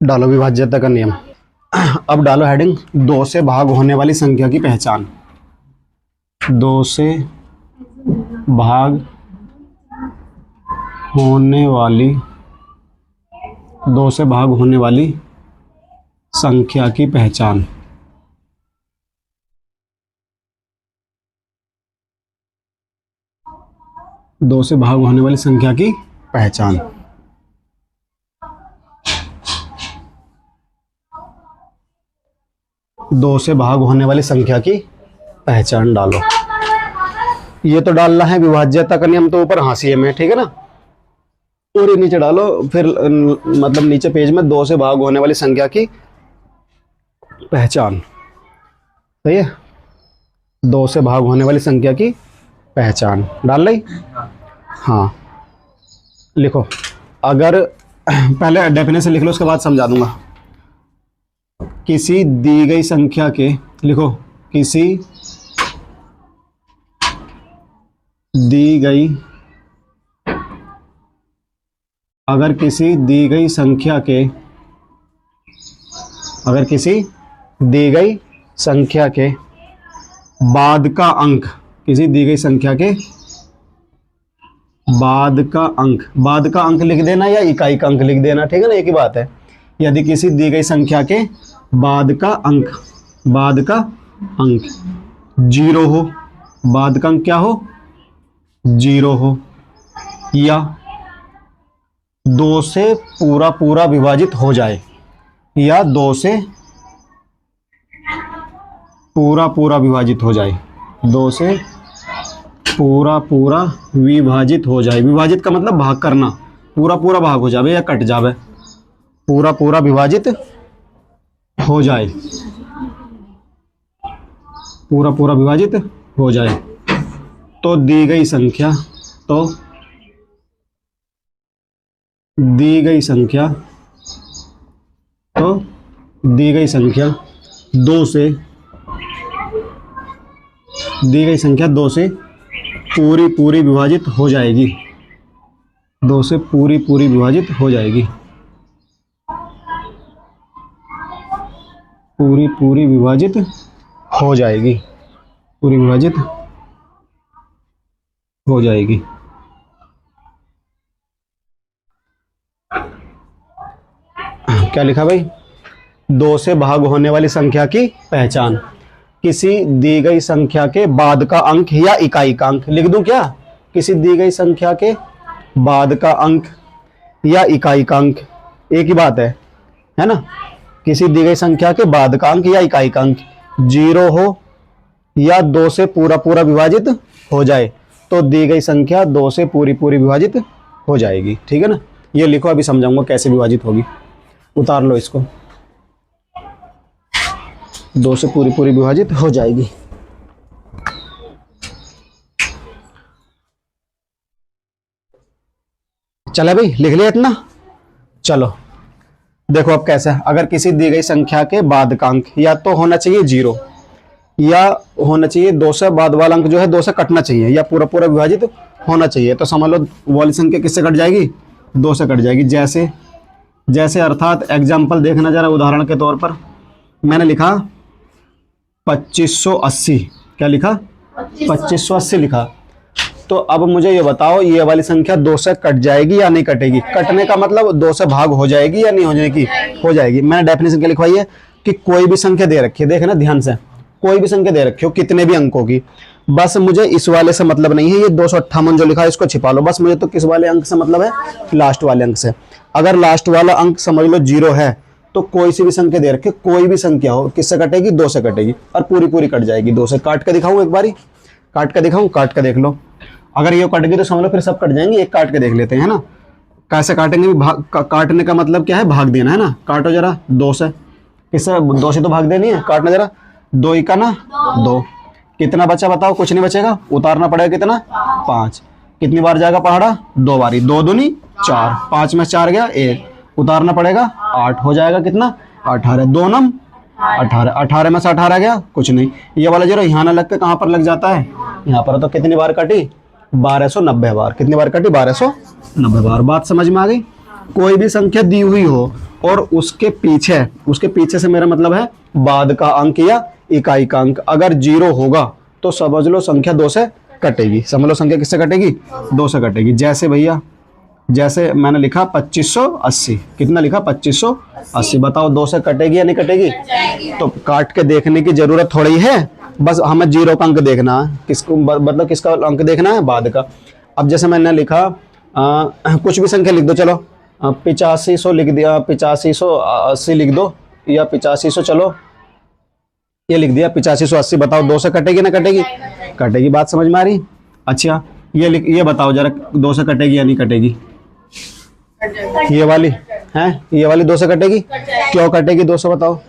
डालो विभाज्यता का नियम। अब डालो हेडिंग 2 से भाग होने वाली संख्या की पहचान। 2 से भाग होने वाली 2 से भाग होने वाली संख्या की पहचान। दो से भाग होने वाली संख्या की पहचान। दो से भाग होने वाली संख्या की पहचान डालो। ये तो डालना है विभाज्यता का नियम तो ऊपर हाशिए में, ठीक है ना। और ये नीचे डालो फिर मतलब नीचे पेज में 2 से भाग होने वाली संख्या की पहचान। सही है, 2 से भाग होने वाली संख्या की पहचान डाल ली। हाँ लिखो, अगर पहले डेफिनेशन लिख लो उसके बाद समझा दूंगा। किसी दी गई संख्या के, लिखो किसी दी गई, अगर किसी दी गई संख्या के, अगर किसी दी गई संख्या के बाद का अंक, किसी दी गई संख्या के बाद का अंक, बाद का अंक लिख देना या इकाई का अंक लिख देना, ठीक है ना, एक ही बात है। यदि किसी दी गई संख्या के बाद का अंक, बाद का अंक 0 हो, बाद का अंक क्या हो, 0 हो, या 2 से पूरा पूरा विभाजित हो जाए, या 2 से पूरा पूरा विभाजित हो जाए, 2 से पूरा पूरा विभाजित हो जाए। विभाजित का मतलब भाग करना, पूरा पूरा भाग हो जावे या कट जावे, पूरा पूरा विभाजित हो जाए, पूरा पूरा विभाजित हो जाए तो दी गई संख्या, तो दी गई संख्या, तो दी गई संख्या 2 से, दी गई संख्या 2 से पूरी पूरी विभाजित हो जाएगी, 2 से पूरी पूरी विभाजित हो जाएगी, पूरी पूरी विभाजित हो जाएगी, पूरी विभाजित हो जाएगी। क्या लिखा भाई, 2 से भाग होने वाली संख्या की पहचान। किसी दी गई संख्या के बाद का अंक या इकाई का अंक, लिख दूं क्या, किसी दी गई संख्या के बाद का अंक या इकाई का अंक, एक ही बात है ना। किसी दी गई संख्या के बाद का अंक या इकाई का अंक 0 हो या 2 से पूरा पूरा विभाजित हो जाए तो दी गई संख्या 2 से पूरी पूरी विभाजित हो जाएगी, ठीक है ना। ये लिखो, अभी समझाऊंगा कैसे विभाजित होगी। उतार लो इसको, 2 से पूरी पूरी विभाजित हो जाएगी। चले भाई, लिख लिया इतना। चलो देखो अब कैसे, अगर किसी दी गई संख्या के बाद का अंक या तो होना चाहिए 0 या होना चाहिए 2 से बाद वाला अंक जो है 2 से कटना चाहिए या पूरा पूरा विभाजित होना चाहिए, तो समझ लो वाली संख्या किससे कट जाएगी, 2 से कट जाएगी। जैसे जैसे अर्थात एग्जाम्पल देखना जरा, उदाहरण के तौर पर मैंने लिखा 2580, क्या लिखा, 2580 लिखा। तो अब मुझे ये बताओ ये वाली संख्या 2 से कट जाएगी या नहीं कटेगी। कटने का मतलब 2 से भाग हो जाएगी या नहीं हो जाएगी, हो जाएगी। मैंने डेफिनेशन क्या लिखवाई है कि कोई भी संख्या दे रखी है, देखना ध्यान से, कोई भी संख्या दे रखी हो कितने भी अंकों की, बस मुझे इस वाले से मतलब नहीं है, ये 258 जो लिखा है इसको छिपा लो, बस मुझे तो किस वाले अंक से मतलब है, लास्ट वाले अंक से। अगर लास्ट वाला अंक समझ लो 0 है तो कोई सी भी संख्या दे रखे, कोई भी संख्या हो, किससे कटेगी, 2 से कटेगी और पूरी पूरी कट जाएगी। 2 से काट के दिखाऊं, एक बारी काट के दिखाऊं, काट के देख लो। अगर ये कट गई तो समझ लो फिर सब कट जाएंगे। एक काट के देख लेते हैं, है ना, कैसे काटेंगे। काटने का मतलब क्या है, भाग देना, है ना। काटो जरा 2 से, किससे, 2 से तो भाग देनी है, काटना जरा। 2 इका ना 2, कितना बचा बताओ, कुछ नहीं बचेगा, उतारना पड़ेगा कितना, 5। कितनी बार जाएगा पहाड़ा, 2 बारी, 2 दूनी 4, 5 में 4 गया 1, उतारना पड़ेगा 8, हो जाएगा कितना, 18, 2 नम 18, 18 में से 18 गया, कुछ नहीं। ये वाला जरा यहाँ ना लग के कहाँ पर लग जाता है, यहाँ पर। तो कितनी बार कटी, 1290 बार। कितनी बार कटी, 1290 बार। बात समझ में आ गई। कोई भी संख्या दी हुई हो और उसके पीछे से मेरा मतलब है बाद का अंक या इकाई का अंक अगर 0 होगा तो समझ लो संख्या 2 से कटेगी। समझ लो संख्या किससे कटेगी? 2 से कटेगी। जैसे भैया, जैसे मैंने लिखा 2580, कितना लिखा? 2580। बताओ 2 से कटेगी या नहीं कटेगी? तो काट के देखने की जरूरत थोड़ी है, बस हमें 0 का अंक देखना है। किसको मतलब किसका अंक देखना है? बाद का। अब जैसे मैंने लिखा कुछ भी संख्या लिख दो, चलो 8500 लिख दिया, 8580 लिख दो, या 8500, चलो ये लिख दिया 8580। बताओ 2 से कटेगी ना कटेगी? कटेगी। बात समझ में आ रही? अच्छा ये बताओ जरा 2 से कटेगी या नहीं कटेगी? ये वाली है, ये वाली 2 से कटेगी? क्यों कटेगी 2 से? बताओ।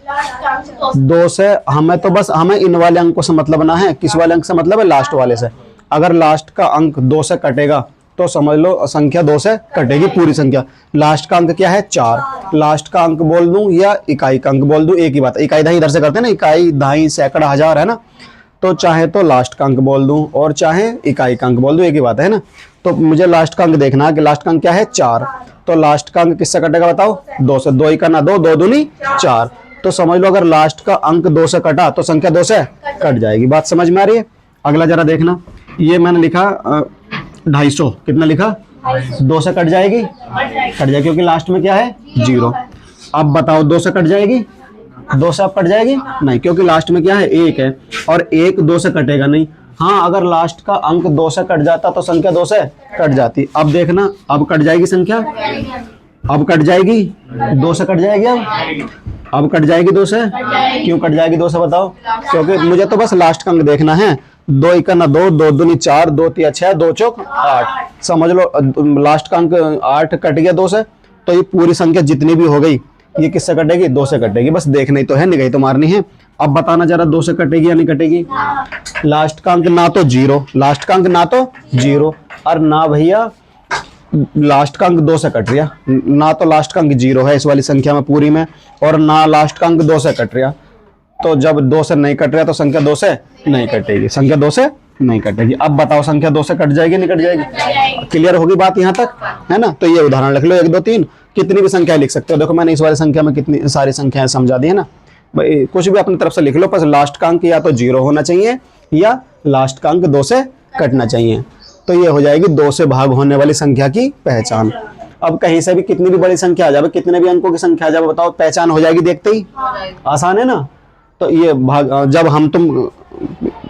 2 से हमें इन वाले अंकों से मतलब ना है। किस वाले अंक से मतलब है? लास्ट वाले से। अगर लास्ट का अंक 2 से कटेगा तो समझ लो संख्या 2 से कटेगी, पूरी संख्या। लास्ट का अंक क्या है? 4। लास्ट का अंक बोल दूं या इकाई का अंक बोल दूं, एक ही बात है। इकाई दहाई इधर से करते हैं ना, इकाई दहाई सैकड़ा हजार है ना, तो चाहे तो लास्ट का अंक बोल दूं और चाहे इकाई का अंक बोल दूं, एक ही बात है ना। तो मुझे लास्ट का अंक देखना है कि लास्ट का अंक क्या है? 4। तो लास्ट का अंक किससे कटेगा? बताओ। 2 से। 2 का ना 2, 2 दूनी 4। तो समझ लो अगर लास्ट का अंक 2 से कटा तो संख्या 2 से कट जाएगी। बात समझ में आ रही है? अगला जरा देखना, ये मैंने लिखा 250। कितना लिखा? 2 से कट जाएगी? कट जाएगी, क्योंकि लास्ट में क्या है? 0। अब बताओ 2 से कट जाएगी? 2 से अब कट जाएगी? नहीं, क्योंकि लास्ट में क्या है? 1 है, और 1 2 से कटेगा नहीं। हाँ, अगर लास्ट का अंक 2 से कट जाता तो संख्या 2 से कट जाती। अब देखना, अब कट जाएगी संख्या, अब कट जाएगी 2 से कट जाएगी। अब कट जाएगी 2 से। क्यों कट जाएगी 2 से? बताओ। क्योंकि मुझे तो बस लास्ट का अंक देखना है। 2 का ना 2, 2 दूनी 4, 2 तिया 6, 2 चौक 8। समझ लो लास्ट का अंक 8 कट गया 2 से, तो ये पूरी संख्या जितनी भी हो गई ये किससे कटेगी? 2 से कटेगी। बस देखना ही तो है, निगाही तो मारनी है। अब बताना जरा 2 से कटेगी या नहीं कटेगी? लास्ट का अंक ना तो 0, लास्ट का अंक ना तो 0, और ना भैया लास्ट का अंक 2 से कट रहा, ना तो लास्ट का अंक 0 है इस वाली संख्या में पूरी में, और ना लास्ट का अंक 2 से कट रहा। तो जब 2 से नहीं कट रहा तो संख्या 2 से नहीं कटेगी, संख्या 2 से नहीं कटेगी। अब बताओ संख्या 2 से कट जाएगी नहीं कट जाएगी? क्लियर होगी बात यहाँ तक, है ना? तो ये उदाहरण लिख लो, 1 2 3, कितनी भी संख्या लिख सकते हो। देखो मैंने इस वाली संख्या में कितनी सारी संख्याएं समझा दी है ना भाई। कुछ भी अपनी तरफ से लिख लो, बस लास्ट का अंक या तो 0 होना चाहिए या लास्ट का अंक 2 से कटना चाहिए। तो ये हो जाएगी 2 से भाग होने वाली संख्या की पहचान। अब कहीं से भी कितनी भी बड़ी संख्या आ जाए, कितने भी अंकों की संख्या आ जाए, बताओ पहचान हो जाएगी देखते ही। आसान है ना? तो ये भाग जब हम तुम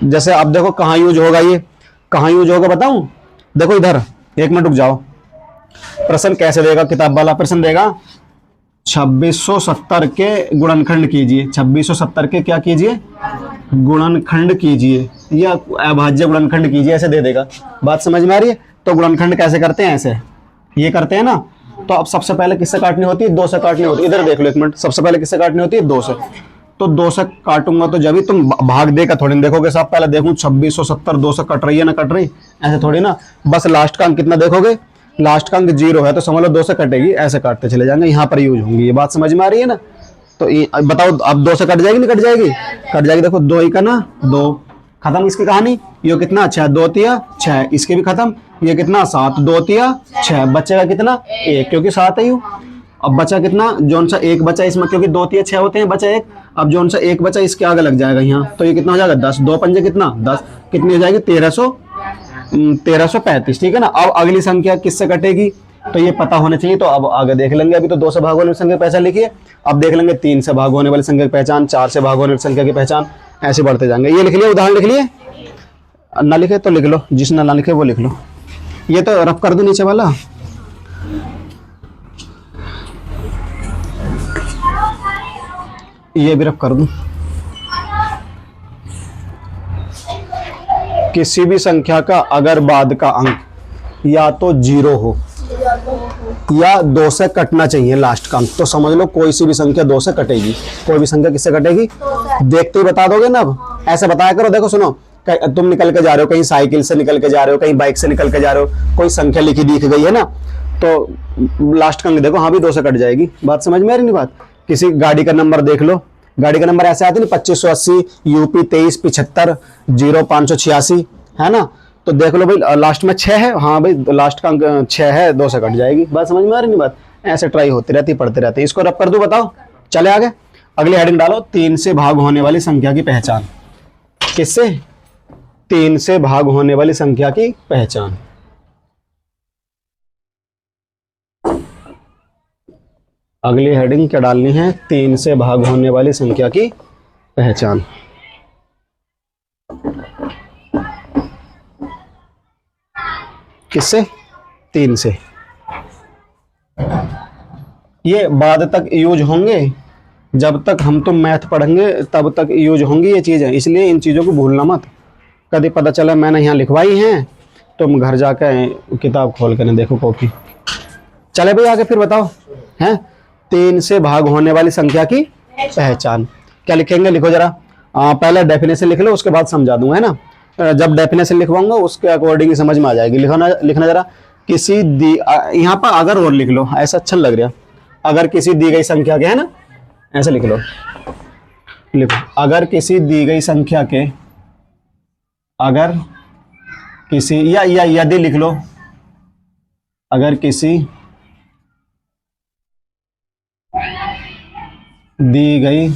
जैसे अब देखो कहाँ यूज होगा, ये कहाँ यूज होगा बताऊं? देखो इधर 1 मिनट रुक जाओ। प्रश्न कैसे देगा? किताब वाला प्रश्न देगा 2670 के गुणनखंड कीजिए। 2670 के क्या कीजिए? गुणनखंड कीजिए, या अभाज्य गुणनखंड कीजिए, ऐसे दे देगा। बात समझ में आ रही है? तो गुणनखंड कैसे करते हैं? ऐसे ये करते हैं ना। तो अब सबसे पहले किससे काटनी होती है? 2 से काटनी होती है। इधर देख लो 1 मिनट, सबसे पहले किससे काटनी होती है? 2 से। तो 2 से काटूंगा तो जब भी तुम भाग देगा थोड़ी देखोगे साहब, पहले देखूं 2670 2 से कट रही है ना कट रही, ऐसे थोड़ी ना। बस लास्ट का अंक कितना देखोगे? लास्ट का अंक 0 है तो समझ लो 2 से कटेगी, ऐसे काटते चले जाएंगे, यहाँ पर यूज होंगी। ये बात समझ में आ रही है ना? तो बताओ अब 2 से कट जाएगी नहीं कट जाएगी? कट जाएगी। देखो 2 का ना 2, खत्म इसकी कहानी। ये कितना? 6, 2 तिया 6, इसके भी खत्म। ये कितना? 7, 2 तिया 6, बचेगा कितना? 1, क्योंकि 7 है। अब बचा कितना? जोन सा 1 बचा इसमें, क्योंकि 2 तिया 6 होते हैं, बचा 1। अब जोन सा 1 बचा इसके आगे लग जाएगा यहाँ, तो ये कितना हो जाएगा? 10, 2 पंजे कितना? 10, कितनी हो जाएगी? 1335। ठीक है ना? अब अगली संख्या किससे कटेगी तो ये पता होना चाहिए। तो अब आगे देख लेंगे। अभी तो 2 से भाग होने वाली संख्या की पहचान लिखिए, अब देख लेंगे 3 से भाग होने वाली संख्या की पहचान, 4 से भाग होने वाली संख्या की पहचान, ऐसे बढ़ते जाएंगे। ये लिख लिए, उदाहरण लिख लिए। ना लिखे तो लिख लो, जिसने ना लिखे वो लिख लो। ये तो रफ कर दो नीचे वाला। ये भी रफ कर दूं। किसी भी संख्या का अगर बाद का अंक या तो 0 हो या 2 से कटना चाहिए लास्ट का अंक, तो समझ लो कोई सी भी संख्या 2 से कटेगी। कोई भी संख्या किससे कटेगी? देखते ही बता दोगे ना। अब ऐसे बताया करो। देखो सुनो, तुम निकल के जा रहे हो, कहीं साइकिल से निकल के जा रहे हो, कहीं बाइक से निकल के जा रहे हो, कोई संख्या लिखी दिख गई है ना, तो लास्ट का अंक देखो, हाँ भी 2 से कट जाएगी। बात समझ में आ रही नहीं? बात किसी गाड़ी का नंबर देख लो, गाड़ी का नंबर ऐसे आते ना 2580 यूपी 2375 0586, है ना? तो देख लो भाई लास्ट में 6 है, हाँ भाई लास्ट का अंक 6 है, 2 से कट जाएगी। बात समझ में आ रही नहीं? बात ऐसे ट्राई होती रहती, पढ़ते रहते। इसको रब कर दूं, बताओ। चले आगे, अगली हेडिंग डालो, 3 से भाग होने वाली संख्या की पहचान। किससे? 3 से भाग होने वाली संख्या की पहचान। अगली हेडिंग क्या डालनी है? 3 से भाग होने वाली संख्या की पहचान। किससे? 3 से। ये बाद तक यूज होंगे, जब तक हम तुम मैथ पढ़ेंगे तब तक यूज होंगी ये चीज़ें, इसलिए इन चीज़ों को भूलना मत। कभी पता चला मैंने यहाँ लिखवाई हैं, तुम घर जाकर किताब खोल कर देखो, कॉपी। चले भाई आगे, फिर बताओ। हैं 3 से भाग होने वाली संख्या की पहचान। क्या लिखेंगे? लिखो जरा। पहले डेफिनेशन लिख लो, उसके बाद समझा दूंगा, है ना। जब डेफिनेशन लिखवाऊंगा उसके अकॉर्डिंग ही समझ में आ जाएगी। लिखना जरा। किसी दी यहाँ पर अगर और लिख लो, ऐसा अच्छा लग रहा। अगर किसी दी गई संख्या के, है ना, ऐसे लिख लो। लिखो, अगर किसी दी गई संख्या के, अगर किसी या यदि लिख लो, अगर किसी दी गई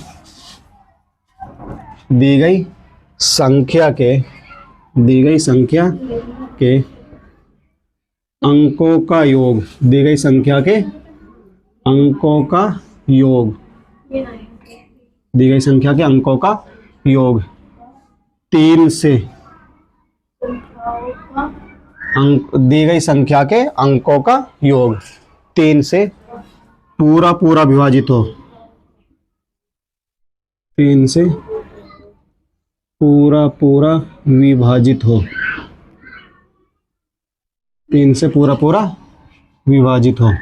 संख्या के अंकों का योग, दी गई संख्या के अंकों का योग, दी गई संख्या के अंकों का योग 3 से, दी गई संख्या के अंकों का योग 3 से पूरा पूरा विभाजित हो, 3 से पूरा पूरा विभाजित हो, 3 से पूरा पूरा विभाजित हो,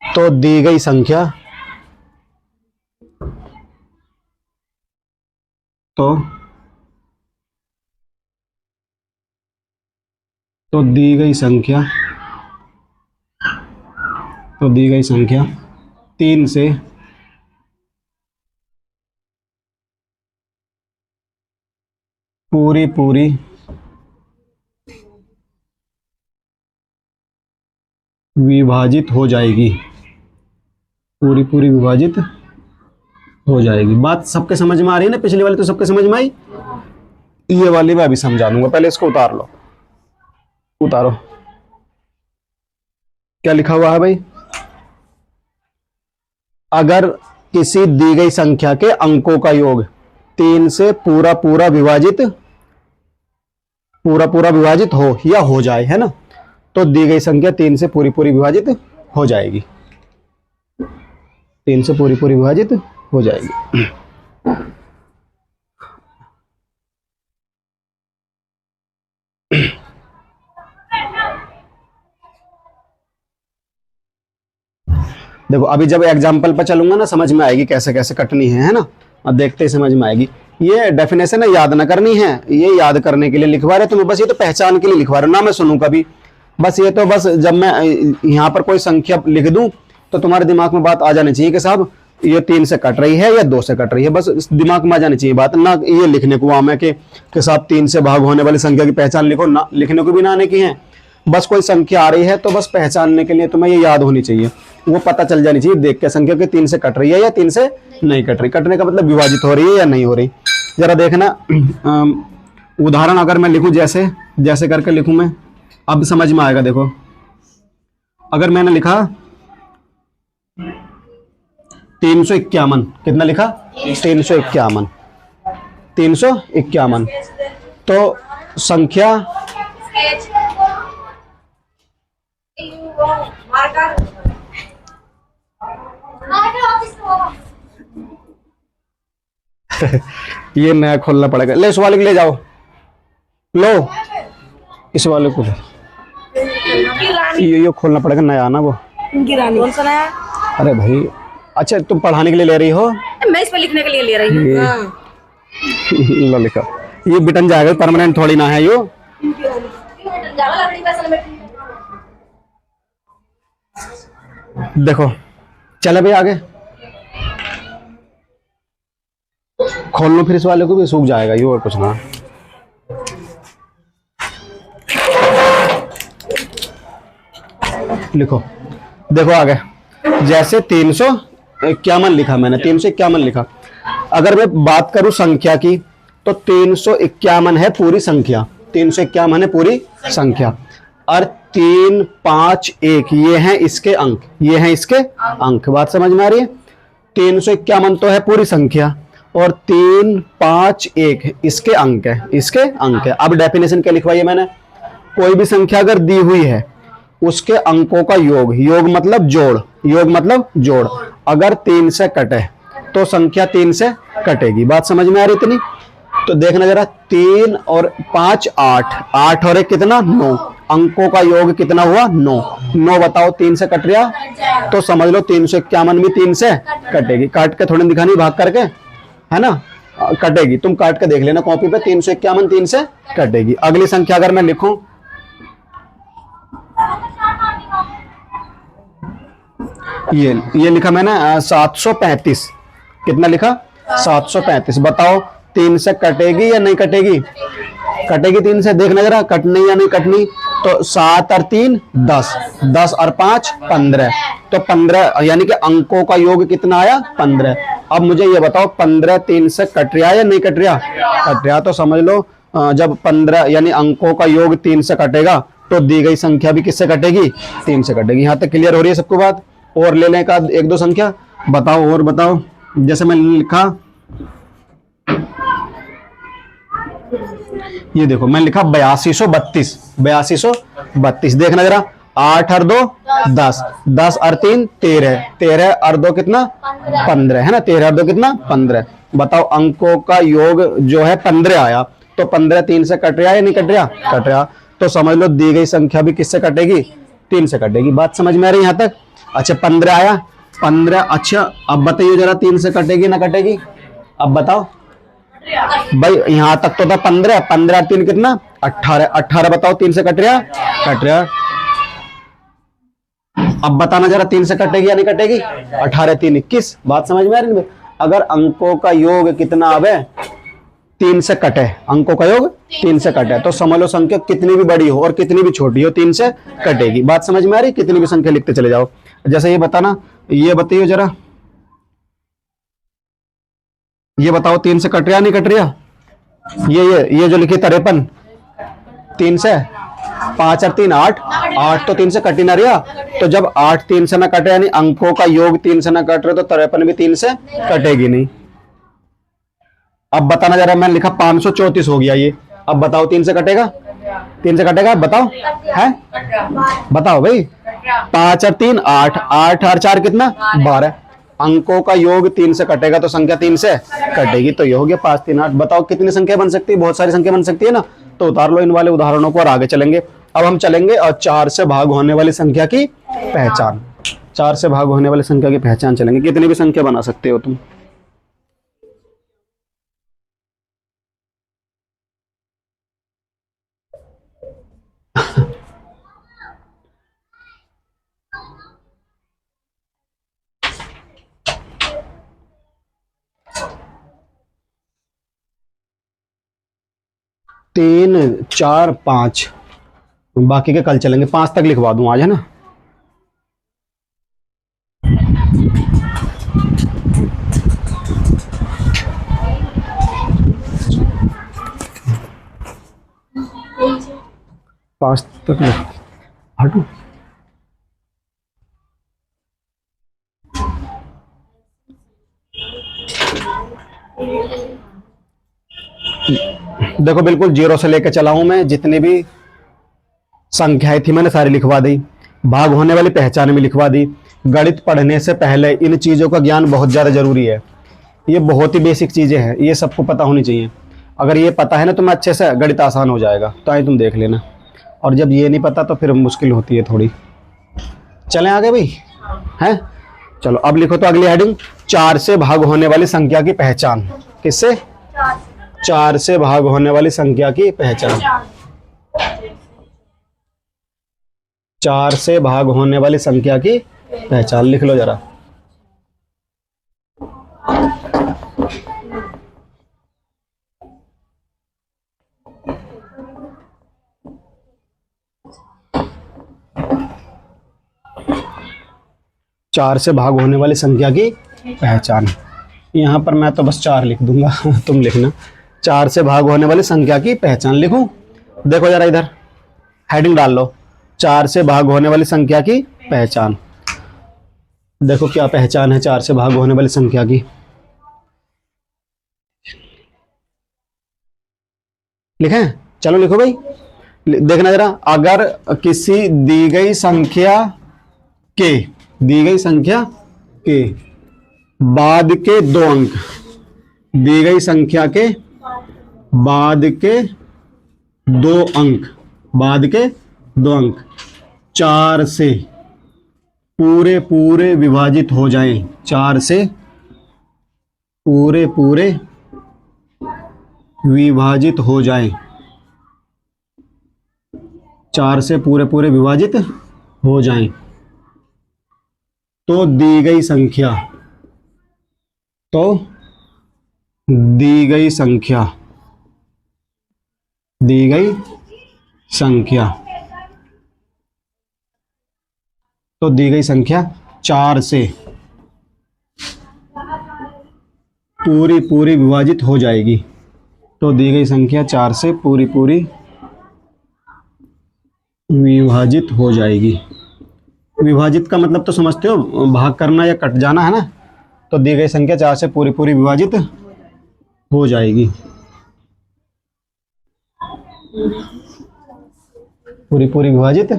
तो दी गई संख्या, तो दी गई संख्या 3 से पूरी पूरी विभाजित हो जाएगी, पूरी पूरी विभाजित हो जाएगी। बात सबके समझ में आ रही है ना? पिछली वाली तो सबके समझ में आई, ये वाली मैं अभी समझा दूंगा। पहले इसको उतार लो, उतारो। क्या लिखा हुआ है भाई? अगर किसी दी गई संख्या के अंकों का योग 3 से पूरा पूरा विभाजित हो या हो जाए, है ना, तो दी गई संख्या 3 से पूरी पूरी विभाजित हो जाएगी, 3 से पूरी पूरी विभाजित हो जाएगी। देखो अभी जब एग्जाम्पल पर चलूंगा ना, समझ में आएगी कैसे कैसे कटनी है ना। अब देखते ही समझ में आएगी। ये डेफिनेशन है, याद ना करनी है, ये याद करने के लिए लिखवा रहे तुम्हें, बस ये तो पहचान के लिए लिखवा रहे हो ना, मैं सुनूं कभी। बस ये तो बस जब मैं यहाँ पर कोई संख्या लिख दूं तो तुम्हारे दिमाग में बात आ जानी चाहिए कि साहब ये 3 से कट रही है या 2 से कट रही है, बस दिमाग में आ जानी चाहिए बात। ना ये लिखने को आम है कि साहब 3 से भाग होने वाली संख्या की पहचान लिखो, ना लिखने को भी ना आने की है। बस कोई संख्या आ रही है तो बस पहचानने के लिए तुम्हें ये याद होनी चाहिए, वो पता चल जानी चाहिए देख के संख्या कि 3 से कट रही है या 3 से नहीं कट रही। कटने का मतलब विभाजित हो रही है या नहीं हो रही। जरा देखना, उदाहरण अगर मैं लिखूं, जैसे जैसे करके लिखूं मैं, अब समझ में आएगा। देखो अगर मैंने लिखा 351, कितना लिखा? 351, 351, तो संख्या ये नया खोलना पड़ेगा। ले इस वाले को ले जाओ, लो इस वाले को ये खोलना पड़ेगा, नया ना वो। कौन सा नया? अरे भाई, अच्छा तुम पढ़ाने के लिए ले रही हो? मैं इस पे लिखने के लिए ले रही हूँ। लो लिखो, ये बिटन जाएगा, परमानेंट थोड़ी ना है यो। देखो चले भाई आगे, खोल लो फिर इस वाले को भी, सूख जाएगा ये और कुछ ना। लिखो देखो आगे, जैसे 351 लिखा मैंने, 351 लिखा। अगर मैं बात करूं संख्या की, तो 351 है पूरी संख्या, 351 है पूरी संख्या। और 351 ये हैं इसके अंक, ये हैं इसके अंक। बात समझ में आ रही है? 351 तो है पूरी संख्या और 351 इसके अंक है, इसके अंक है। अब डेफिनेशन क्या लिखवाई मैंने, कोई भी संख्या अगर दी हुई है उसके अंकों का योग, योग मतलब जोड़, योग मतलब जोड़, अगर 3 से कटे तो संख्या 3 से कटेगी। बात समझ में आ रही इतनी? तो देखना जरा, 3 और 5 8, 8 और 1 कितना 9, अंकों का योग कितना हुआ 9। 9 बताओ 3 से कट रहा, तो समझ लो 351 भी 3 से कटेगी। काट के थोड़ी दिखानी, भाग करके, है ना, कटेगी। तुम काट के देख लेना कॉपी पे, 351 3 से कटेगी। अगली संख्या अगर मैं लिखूं, ये लिखा मैंने 735। कितना लिखा? 735। बताओ 3 से कटेगी या नहीं कटेगी? कटेगी 3 से। देखना जरा, कटनी या नहीं कटनी। तो 7 और 3 10, 10 और 5 15, तो 15 यानी कि अंकों का योग कितना आया 15। अब मुझे ये बताओ 15 3 से कट रहा या नहीं कट रहा? कट रहा। तो समझ लो जब 15 यानी अंकों का योग 3 से कटेगा तो दी गई संख्या भी किससे कटेगी? 3 से कटेगी। यहां तक क्लियर हो रही है सबको बात? और ले लें का एक दो संख्या, बताओ और बताओ। जैसे मैंने लिखा, ये देखो मैं लिखा 8232, 8232। देखना जरा, 8 और 2 10, 10 और 3 13, 13 और 2 कितना 15, है ना, 13 और 2 कितना 15। बताओ अंकों का योग जो है 15 आया, तो 15 3 से कट रहा है या नहीं कट रहा? कट रहा। तो समझ लो दी गई संख्या भी किससे कटेगी? 3 से कटेगी। बात समझ में आ रही है यहां तक? अच्छा 15 आया, 15। अच्छा अब बताइए जरा, 3 से कटेगी ना कटेगी? अब बताओ भाई, यहां तक तो था 15, 15 और 3 कितना 18, 18 बताओ 3 से कट रहा? कट रहा। अब बताना जरा 3 से कटेगी या नहीं कटेगी? 18 3 21। बात समझ में आ रही है? अगर अंकों का योग कितना आवे 3 से कटे, अंकों का योग 3 से कटे, तो समझ लो संख्या कितनी भी बड़ी हो और कितनी भी छोटी हो 3 से कटेगी। बात समझ में आ रही? कितनी भी संख्या लिखते चले जाओ। जैसे ये बताना, ये बताइए जरा, ये बताओ 3 से कट रहा नहीं कट रहा? ये जो लिखी 53, 3 से 5 और 3 8, 8 तो 3 से कट ही ना रहा। तो जब 8 3 से ना कटे यानी अंकों का योग 3 से ना कट रहे, तो 53 भी 3 से कटेगी नहीं। अब बताना जरा, मैंने लिखा 534 हो गया ये। अब बताओ 3 से कटेगा? 3 से कटेगा? बताओ, है बताओ भाई। 5 और 3 8, 8 और 4 कितना 12, अंकों का योग 3 से कटेगा तो संख्या 3 से कटेगी। तो ये हो गया 5 3 8। बताओ कितनी संख्या बन सकती है? बहुत सारी संख्या बन सकती है ना। तो उतार लो इन वाले उदाहरणों को और आगे चलेंगे। अब हम चलेंगे और 4 से भाग होने वाली संख्या की पहचान, 4 से भाग होने वाली संख्या की पहचान चलेंगे। कितनी भी संख्या बना सकते हो तुम। तीन 4 5, बाकी के कल चलेंगे। 5 तक लिखवा दूं आज, है ना। पांच तक हटू। देखो बिल्कुल जीरो से लेकर चला हूं मैं, जितनी भी संख्याएं थी मैंने सारी लिखवा दी, भाग होने वाली पहचान भी लिखवा दी। गणित पढ़ने से पहले इन चीजों का ज्ञान बहुत ज्यादा जरूरी है। ये बहुत ही बेसिक चीजें हैं, ये सबको पता होनी चाहिए। अगर ये पता है ना तो मैं अच्छे से गणित आसान हो जाएगा, तो आइए तुम देख लेना। और जब ये नहीं पता तो फिर मुश्किल होती है थोड़ी। चलें आगे भाई, हैं? चलो अब लिखो तो अगली हेडिंग, 4 से भाग होने वाली संख्या की पहचान। किससे? 4 से भाग होने वाली संख्या की पहचान। 4 से भाग होने वाली संख्या की पहचान लिख लो जरा। 4 से भाग होने वाली संख्या की पहचान। यहाँ पर मैं तो बस 4 लिख दूंगा तुम लिखना। 4 से भाग होने वाली संख्या की पहचान लिखूं। देखो जरा इधर हेडिंग डाल लो, 4 से भाग होने वाली संख्या की पहचान। देखो क्या पहचान है 4 से भाग होने वाली संख्या की। लिखें? चलो लिखो भाई। देखना जरा, अगर किसी दी गई संख्या के बाद के 2 अंक, दी गई संख्या के बाद के 2 अंक, 4 से पूरे विभाजित हो जाएं, 4 से पूरे विभाजित हो जाएं, 4 से पूरे विभाजित हो जाएं, तो दी गई संख्या 4 से पूरी विभाजित हो जाएगी। तो दी गई संख्या 4 से पूरी विभाजित हो जाएगी। विभाजित का मतलब तो समझते हो, भाग करना या कट जाना है ना। तो दी गई संख्या 4 से पूरी विभाजित हो जाएगी, पूरी विभाजित।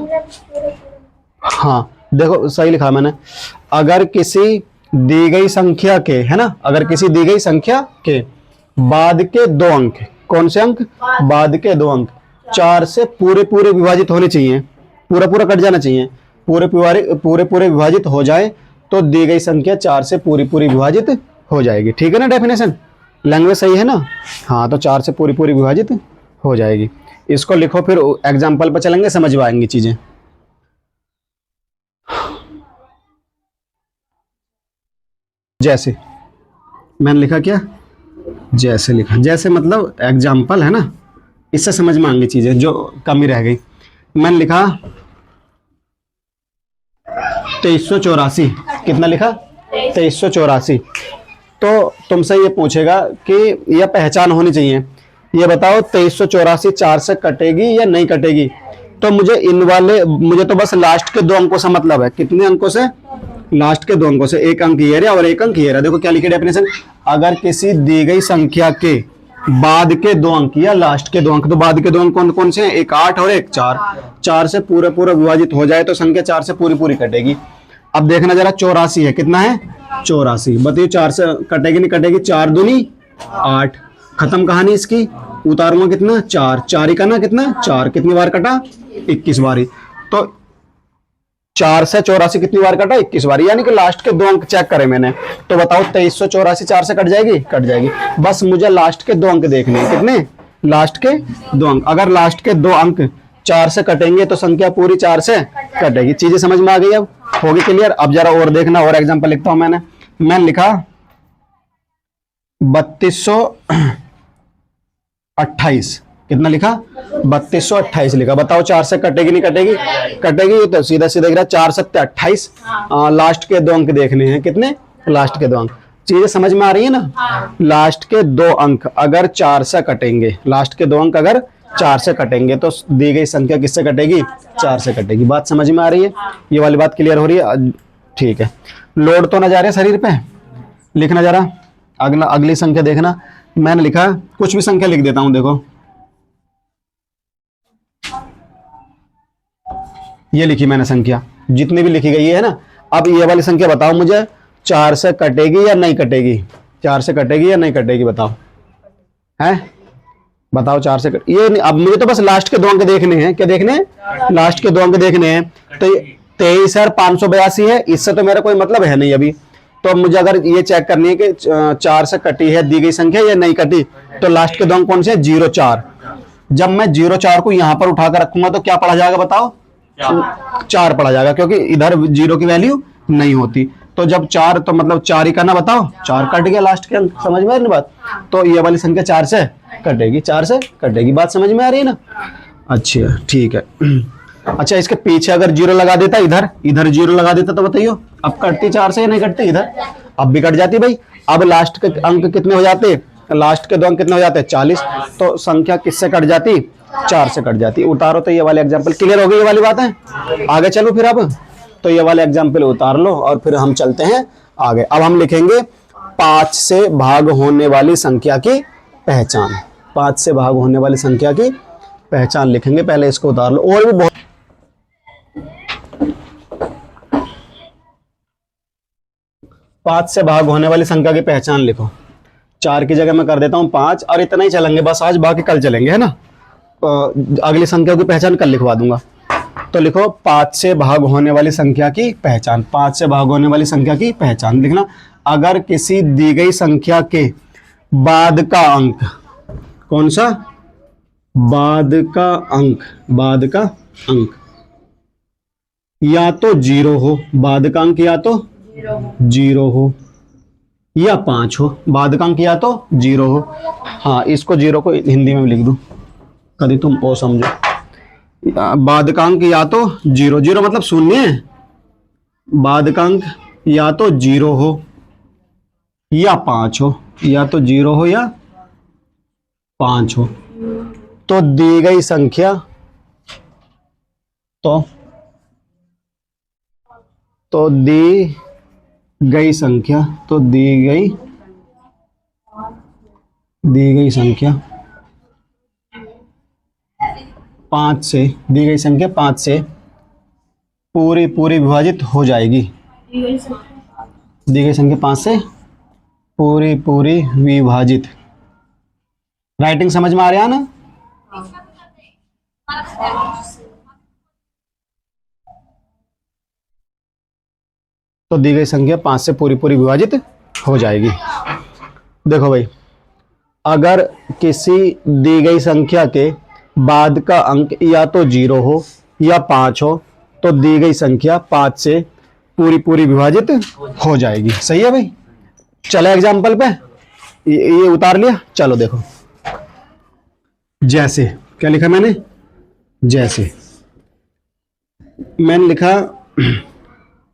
हाँ देखो सही लिखा मैंने। अगर किसी दी गई संख्या के, है ना, अगर किसी दी गई संख्या के बाद के 2 अंक, कौन से अंक? बाद के 2 अंक 4 से पूरे विभाजित होने चाहिए, पूरा कट जाना चाहिए, पूरे विभाजित हो जाए तो दी गई संख्या 4 से पूरी विभाजित हो जाएगी। ठीक है ना डेफिनेशन? लैंग्वेज सही है ना? हाँ, तो 4 से पूरी विभाजित हो जाएगी। इसको लिखो, फिर एग्जाम्पल पर चलेंगे, समझ में आएंगी चीजें। जैसे मैंने लिखा क्या? जैसे लिखा। जैसे मतलब एग्जाम्पल है ना, इससे समझ में आएंगी चीजें जो कमी रह गई। मैंने लिखा 2384। कितना लिखा? 2384। तो तुमसे ये पूछेगा कि यह पहचान होनी चाहिए, ये बताओ 2384 4 से कटेगी या नहीं कटेगी। तो मुझे तो बस लास्ट के 2 अंकों से मतलब है। कितने अंकों से? लास्ट के 2 अंकों से। 1 अंक ये रहा और 1 अंक ये रहा। देखो क्या लिखी डेफिनेशन, अगर किसी दी गई संख्या के बाद के 2 अंक या लास्ट के 2 अंक, तो बाद के 2 अंक कौन कौन से हैं? एक 8 और एक 4। 4 से पूरा विभाजित हो जाए तो संख्या 4 से पूरी कटेगी। अब देखना जरा 84 है। कितना है? 84। बताइए 4 से कटेगी नहीं कटेगी? 4 दूनी 8। खत्म कहानी इसकी। उतारूंगा कितना? 4। 4 ही का ना कितना? 4। कितनी बार कटा? 21 बारी। तो 4 से 84 कितनी बार कटा? 21 बार। यानी कि लास्ट के 2 अंक चेक करे मैंने। तो बताओ 2384 4 से कट जाएगी? कट जाएगी। बस मुझे लास्ट के 2 अंक देखने हैं। कितने? लास्ट के 2 अंक। अगर लास्ट के 2 अंक 4 से कटेंगे तो संख्या पूरी 4 से कटेगी। चीजें समझ में आ गई? अब होगी क्लियर? अब जरा और देखना, और एग्जाम्पल लिखता हूं मैंने लिखा 3228। कितना लिखा? 3228 लिखा। बताओ 4 से कटेगी नहीं कटेगी? कटेगी। तो सीधा गिरा 4 7 28। लास्ट के 2 अंक देखने हैं। कितने? लास्ट के 2 अंक। चीजें समझ में आ रही है ना? लास्ट के 2 अंक अगर 4 से कटेंगे, लास्ट के 2 अंक अगर 4 से कटेंगे तो दी गई संख्या किससे कटेगी? 4 से कटेगी। बात समझ में आ रही है? ये वाली बात क्लियर हो रही है? ठीक है। लोड तो ना जा रहे शरीर पे। लिखना जरा अगली संख्या देखना। मैंने लिखा, कुछ भी संख्या लिख देता हूं। देखो ये लिखी मैंने संख्या, जितनी भी लिखी गई है ना। अब ये वाली संख्या बताओ मुझे 4 से कटेगी या नहीं कटेगी? 4 से कटेगी या नहीं कटेगी? बताओ। हैं? बताओ 4 से ये नहीं। अब मुझे तो बस लास्ट के 2 अंक देखने हैं। क्या देखने हैं? लास्ट के 2 अंक देखने हैं। तो 23,582 है। इससे तो मेरा कोई मतलब है नहीं अभी। तो मुझे अगर ये चेक करनी है कि 4 से कटी है दी गई संख्या या नहीं कटी, तो लास्ट के 2 अंक कौन से? 04। जब मैं 04 को यहां पर उठाकर रखूंगा तो क्या पढ़ा जाएगा? बताओ। 4 पढ़ा जाएगा, क्योंकि इधर 0 की वैल्यू नहीं होती। तो जब 4, तो मतलब 4 ही का ना। बताओ 4 कट गया लास्ट के अंक। समझ में आ रही बात? तो ये वाली संख्या 4 से कटेगी, 4 से कटेगी। बात समझ में आ रही है ना? अच्छा ठीक है। अच्छा, इसके पीछे अगर जीरो लगा देता, इधर इधर जीरो लगा देता तो बताइयो अब कटती 4 से या नहीं कटती? इधर अब भी कट जाती भाई। अब लास्ट के अंक कितने हो जाते? लास्ट के 2 अंक कितने हो जाते? 40। तो संख्या किससे कट जाती? 4 से कट जाती। उतारो तो ये वाले एग्जाम्पल। क्लियर हो गई ये वाली बात है? आगे चलो फिर। अब तो ये वाले एग्जाम्पल उतार लो और फिर हम चलते हैं आगे। अब हम लिखेंगे 5 से भाग होने वाली संख्या की पहचान। 5 से भाग होने वाली संख्या की पहचान लिखेंगे। पहले इसको उतार लो। और भी बहुत 5 से भाग होने वाली संख्या की पहचान लिखो। 4 की जगह मैं कर देता हूं 5 और इतना ही चलेंगे बस आज, बाकी कल चलेंगे, है ना? अगली संख्या की पहचान कल लिखवा दूंगा। तो लिखो 5 से भाग होने वाली संख्या की पहचान। 5 से भाग होने वाली संख्या की पहचान लिखना। अगर किसी दी गई संख्या के बाद का अंक, कौन सा? बाद का अंक, बाद का अंक या तो 0 हो, बाद का अंक या तो 0 हो या 5 हो। बाद का अंक या तो 0 हो। हाँ, इसको 0 को हिंदी में लिख दूं, कभी तुम वो समझो। बाद का अंक या तो 0, 0 मतलब शून्य। बाद का अंक या तो 0 हो या 5 हो, या तो 0 हो या 5 हो। तो दी गई संख्या तो दी गई संख्या तो दी गई संख्या 5 से, दी गई संख्या 5 से पूरी विभाजित हो जाएगी। दी गई संख्या 5 से पूरी विभाजित। राइटिंग समझ में आ रहा है ना? तो दी गई संख्या 5 से पूरी विभाजित हो जाएगी। देखो भाई, अगर किसी दी गई संख्या के बाद का अंक या तो 0 हो या 5 हो तो दी गई संख्या 5 से पूरी विभाजित हो जाएगी। सही है भाई? चलो एग्जाम्पल पे ये उतार लिया। चलो देखो, जैसे क्या लिखा मैंने? जैसे मैंने लिखा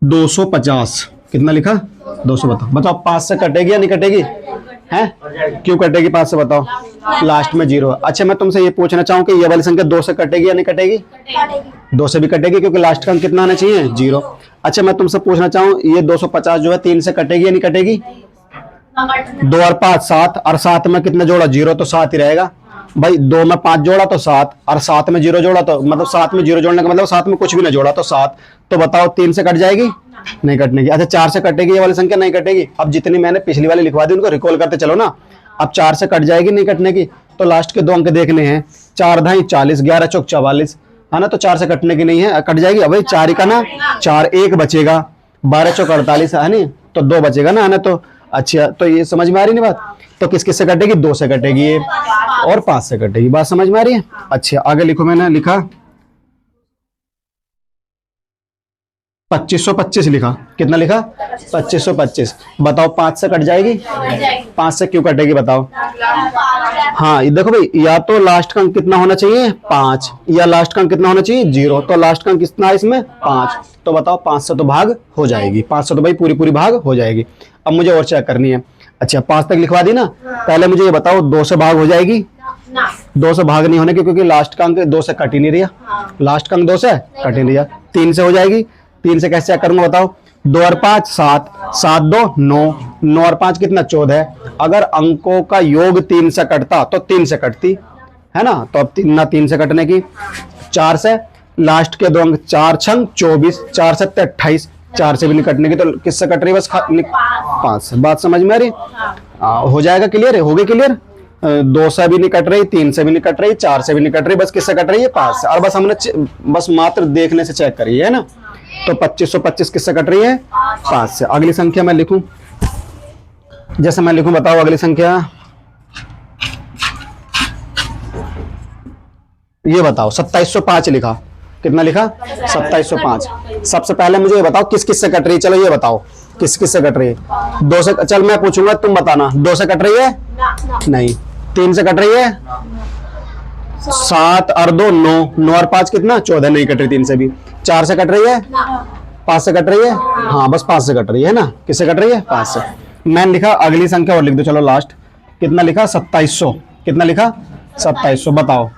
250। कितना लिखा? 200। बताओ 5 से कटेगी या नहीं कटेगी? हैं? क्यों कटेगी 5 से? बताओ, लास्ट में 0। अच्छा, मैं तुमसे ये पूछना चाहूँ कि ये वाली संख्या 2 से कटेगी या नहीं कटेगी? 2 से भी कटेगी, क्योंकि लास्ट का अंक कितना आना चाहिए? 0। अच्छा, मैं तुमसे पूछना चाहूँ ये 250 जो है 3 से कटेगी या नहीं कटेगी? 2 और 5 7, और 7 में कितना जोड़ा? 0, तो 7 ही रहेगा भाई। 2 में 5 जोड़ा तो 7, और 7 में 0 जोड़ा तो मतलब 7 में 0 जोड़ने का मतलब 7 में कुछ भी ना जोड़ा तो 7। तो बताओ 3 से कट जाएगी? नहीं कटने की। अच्छा, 4 से कटेगी ये वाली संख्या? नहीं कटेगी। अब जितनी मैंने पिछली वाली लिखवा दी उनको रिकॉल करते चलो ना। अब 4 से कट जाएगी? नहीं कटने की। तो लास्ट के 2 अंक देखने हैं। 4 ढाई 40, 11 चौक 44, है ना? तो 4 से कटने की नहीं है, कट जाएगी। अब 4 ही का ना 4, 1 बचेगा, 12 चौक 48, है नहीं? तो 2 बचेगा ना, है ना? तो अच्छा, तो ये समझ में आ रही नहीं बात? तो किस किस से कटेगी? 2 से कटेगी ये, और 5 से कटेगी। बात समझ में आ रही है? अच्छा, आगे लिखो। मैंने लिखा 2525 लिखा। कितना लिखा? 2525। बताओ 5 से कट जाएगी? 5 से क्यों कटेगी बताओ? हाँ, ये देखो भाई, या तो लास्ट का अंक कितना होना चाहिए? 5, या लास्ट का अंक कितना होना चाहिए? 0। तो लास्ट का अंक कितना है इसमें? 5। तो बताओ 5 से तो भाग हो जाएगी। 5 से तो भाई पूरी भाग हो जाएगी। अब मुझे और चेक करनी है। अच्छा, 5 तक लिखवा दी ना? पहले मुझे ये बताओ 2 से भाग हो जाएगी? 2 से भाग नहीं होने की, क्योंकि लास्ट का अंक 2 से कट ही नहीं रहा। लास्ट का अंक 2 से कट ही नहीं रहा। 3 से हो जाएगी? 3 से कैसे चेक करूंगा बताओ? 2 और 5 7, 7 2 9, 9 और 5 कितना? 14। अगर अंकों का योग 3 से कटता तो 3 से कटती, है ना? तो अब ना 3 से कटने की। 4 से लास्ट के 2 अंक 4 छंग 24, 4 7 28, 4 से भी नहीं कटने की। तो किससे कट रही? बस 5 से। बात समझ में आ रही? हो जाएगा क्लियर? है? हो गई क्लियर? 2 से भी नहीं कट रही, 3 से भी नहीं कट रही, 4 से भी नहीं कट रही, बस किससे कट रही है? 5 से। और बस हमने बस मात्र देखने से चेक करी है ना? तो 2525 किससे कट रही है? 5 से। अगली संख्या मैं लिखूं, जैसे मैं लिखूं, बताओ अगली संख्या। ये बताओ 2705 लिखा। कितना लिखा? 2705। सबसे पहले मुझे ये बताओ किस किस से कट रही है? चलो ये बताओ किस किस से कट रही है? 2 से। चल मैं पूछूंगा, तुम बताना। 2 से कट रही है? नहीं। 3 से कट रही है? 7 और 2 9, 9 और 5 कितना 14, नहीं कट रही 3 से भी। 4 से कट रही है, 5 से कट रही है, हाँ बस 5 से कट रही है ना। किससे कट रही है? 5 से। मैंने लिखा अगली संख्या और लिख दो, चलो लास्ट कितना लिखा 2700, कितना लिखा 2700, बताओ।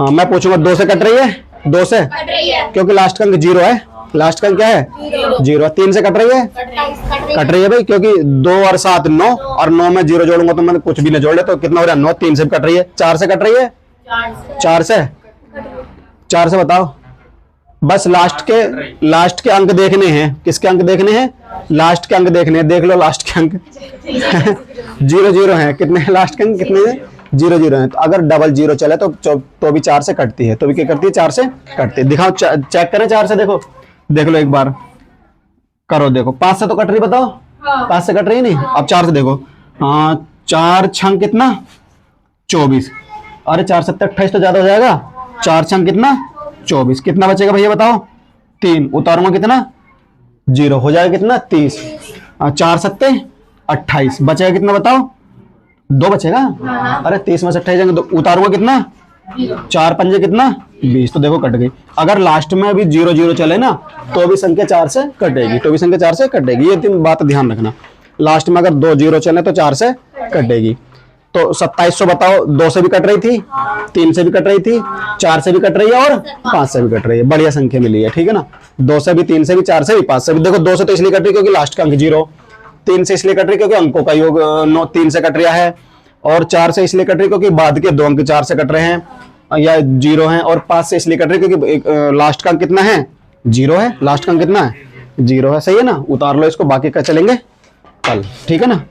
मैं पूछूंगा 2 से कट रही है, 2 से क्योंकि लास्ट का अंक 0 है, लास्ट का अंक क्या है 0 है। 3 से कट रही है, कट रही है भाई, क्योंकि 2 और 7 9, और 9 में 0 जोड़ूंगा तो मैंने कुछ भी नहीं जोड़ लिया, तो कितना हो रहा है 9। 3 से भी कट रही है। 4 से कट रही है, 4 से बताओ। बस लास्ट के अंक देखने हैं। किसके अंक देखने हैं? लास्ट के अंक देखने हैं। देख लो लास्ट के अंक 0 0 है। कितने हैं लास्ट के अंक? कितने हैं? 0 0 है। तो अगर डबल 0 चले तो भी 4 से कटती है, तो भी क्या करती है 4 से कटती है। दिखाओ, चेक करें 4 से, देखो देख लो एक बार, करो देखो। 5 से तो कट रही, बताओ 5 से कट रही नहीं। अब 4 से देखो, हाँ 4 छंग कितना 24, अरे 4 7 28 तो ज्यादा हो जाएगा। 4 छंग कितना 24, कितना बचेगा भैया बताओ? 3 उतारूंगा कितना 0 हो जाएगा कितना 30, 4 7 28 बचेगा कितना बताओ? 2 बचेगा। अरे 30 में से 28 जाएंगे, तो उतारूंगा कितना 4 पंजे कितना 20, तो देखो कट गई। अगर लास्ट में भी 0 0 चले ना तो भी संख्या 4 से कटेगी, तो भी संख्या 4 से कटेगी। ये बात ध्यान रखना, लास्ट में अगर 2 0 चले तो 4 से कटेगी। तो 2700 बताओ, 2 से भी कट रही थी, 3 से भी कट रही थी, 4 से भी कट रही है और 5 से भी कट रही है। बढ़िया संख्या मिली है, ठीक है ना। 2 से भी, 3 से भी, 4 से भी, 5 से भी। देखो 2 से तो इसलिए कट रही क्योंकि लास्ट का अंक 0, 3 से इसलिए कट रही क्योंकि अंकों का योग 9 3 से कट रहा है, और 4 से इसलिए कट रही क्योंकि बाद के 2 अंक 4 से कट रहे हैं या 0 हैं, और 5 से इसलिए कट रही क्योंकि लास्ट का अंक कितना है 0 है। लास्ट का अंक कितना है 0 है, सही है ना। उतार लो इसको, बाकी का चलेंगे कल, ठीक है ना।